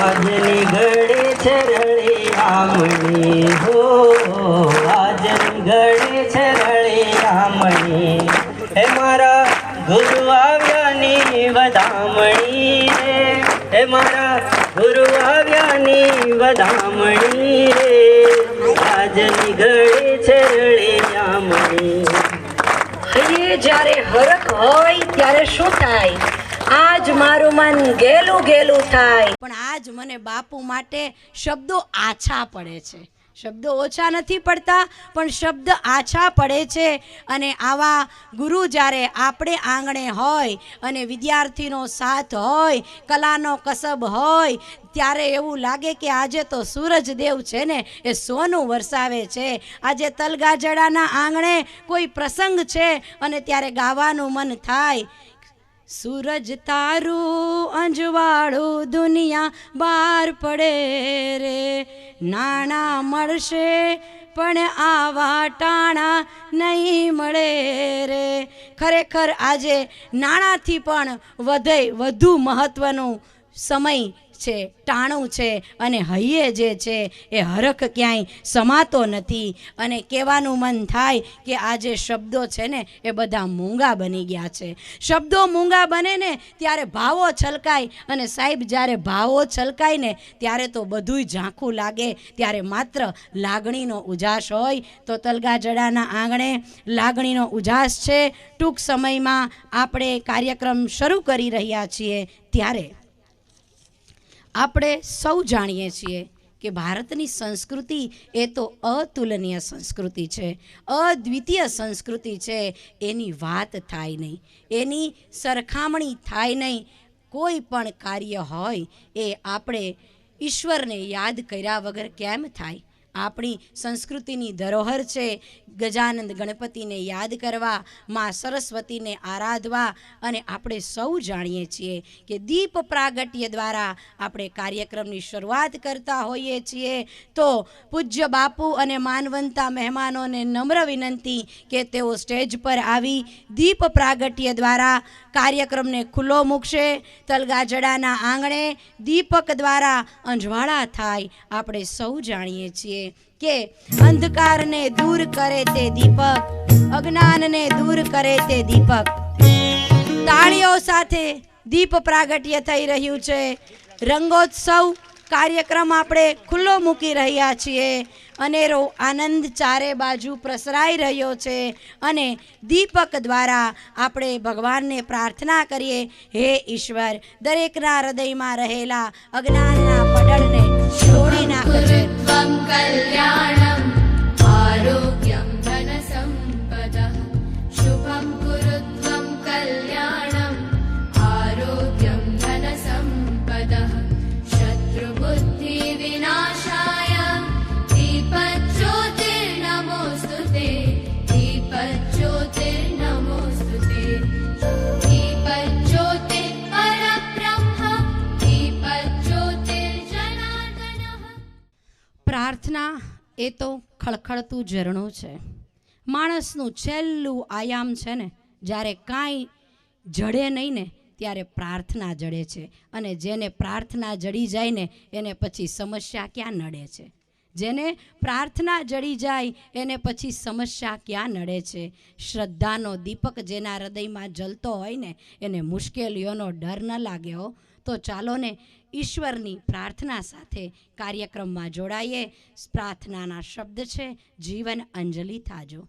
આજ નીકળે છે રળિયામણી હો, આજ નીકળે છે રળિયામણી. હે મારા ગુરુ આવ્યાની વધામણી રે, હે મારા ગુરુ આવ્યાની વધામણી રે, આજ નીકળે છે રળિયામણી. હૈયે જ્યારે હરખ હોય ત્યારે શું થાય? આજ મારું મન ગેલું ગેલું થાય. પણ આજ મને બાપુ માટે શબ્દો આછા પડે છે. શબ્દો ઓછા નથી પડતા, પણ શબ્દ આછા પડે છે. અને આવા ગુરુ જ્યારે આપણે આંગણે હોય અને વિદ્યાર્થીનો સાથ હોય, કલાનો કસબ હોય, ત્યારે એવું લાગે કે આજે તો સૂરજદેવ છે ને એ સોનું વરસાવે છે. આજે તલગાજડાના આંગણે કોઈ પ્રસંગ છે અને ત્યારે ગાવાનું મન થાય. સૂરજ તારું અંજવાળું દુનિયા બહાર પડે રે, નાણાં મળશે પણ આવા ટાણા નહીં મળે રે. ખરેખર આજે નાણાંથી પણ વધુ મહત્વનું સમય છે, ટાણું છે. અને હૈયે જે છે એ હરખ ક્યાંય સમાતો નથી. અને કહેવાનું મન થાય કે આજે શબ્દો છે ને એ બધા મૂંગા બની ગયા છે. શબ્દો મૂંગા બને ને ત્યારે ભાવો છલકાય, અને સાહેબ જ્યારે ભાવો છલકાય ને ત્યારે તો બધુંય ઝાંખું લાગે. ત્યારે માત્ર લાગણીનો ઉજાસ હોય તો તલગાજડાના આંગણે લાગણીનો ઉજાસ છે. ટૂંક સમયમાં આપણે કાર્યક્રમ શરૂ કરી રહ્યા છીએ. ત્યારે આપણે સૌ જાણીએ છીએ કે ભારતની સંસ્કૃતિ એ તો અતુલનીય સંસ્કૃતિ છે, અદ્વિતીય સંસ્કૃતિ છે. એની વાત થાય નહીં, એની સરખામણી થાય નહીં. કોઈ પણ કાર્ય હોય એ આપણે ઈશ્વરને યાદ કર્યા વગર કેમ થાય? આપણી સંસ્કૃતિની ધરોહર છે ગજાનંદ ગણપતિને યાદ કરવા, માં સરસ્વતીને આરાધવા. અને આપણે સૌ જાણીએ છીએ કે દીપ પ્રાગટ્ય દ્વારા આપણે કાર્યક્રમની શરૂઆત કરતા હોઈએ છીએ. તો પૂજ્ય બાપુ અને માનવંતા મહેમાનોને નમ્ર વિનંતી કે તેઓ સ્ટેજ પર આવી દીપ પ્રાગટ્ય દ્વારા કાર્યક્રમને ખુલ્લો મૂકશે. તલગાજડાના આંગણે દીપક દ્વારા અંજવાળા થાય. આપણે સૌ જાણીએ છીએ કે અંધકારને દૂર કરે તે દીપક, અજ્ઞાનને દૂર કરે તે દીપક. તાળીઓ સાથે દીપ પ્રાગટ્ય થઈ રહ્યું છે. રંગોત્સવ કાર્યક્રમ આપણે ખુલ્લો મૂકી રહ્યા છીએ. અનેરો આનંદ ચારે બાજુ પ્રસરાઈ રહ્યો છે. અને દીપક દ્વારા આપણે ભગવાનને પ્રાર્થના કરીએ, હે ઈશ્વર, દરેકના હૃદયમાં રહેલા અજ્ઞાનના પડળને તોડી નાખજે. કલ્યાણમ આરોગ્યમ ધન સંપદા શુભમ કુરુત્વમ કલ્યાણમ આરોગ્યમ ધન સંપદા શત્રુ બુદ્ધિ વિનાશાય દીપજ્યોતિર્નમોસ્તુતે દીપજ્યોતિર્નમોસ્તુતે દીપજ્યોતિ પરબ્રહ્મ દીપજ્યોતિર્જનાર્દનઃ. પ્રાર્થના એ તો ખળખળતું ઝરણું છે. માણસનું છેલ્લું આયામ છે ને, જ્યારે કાંઈ જડે નહીં ને ત્યારે પ્રાર્થના જડે છે. અને જેને પ્રાર્થના જડી જાય ને એને પછી સમસ્યા ક્યાં નડે છે? જેને પ્રાર્થના જડી જાય એને પછી સમસ્યા ક્યાં નડે છે? શ્રદ્ધાનો દીપક જેના હૃદયમાં જલતો હોય ને એને મુશ્કેલીઓનો ડર ન લાગે હો. તો ચાલો ને ઈશ્વરની પ્રાર્થના સાથે કાર્યક્રમમાં જોડાઈએ. પ્રાર્થનાના શબ્દ છે, જીવન અંજલિ થાજો.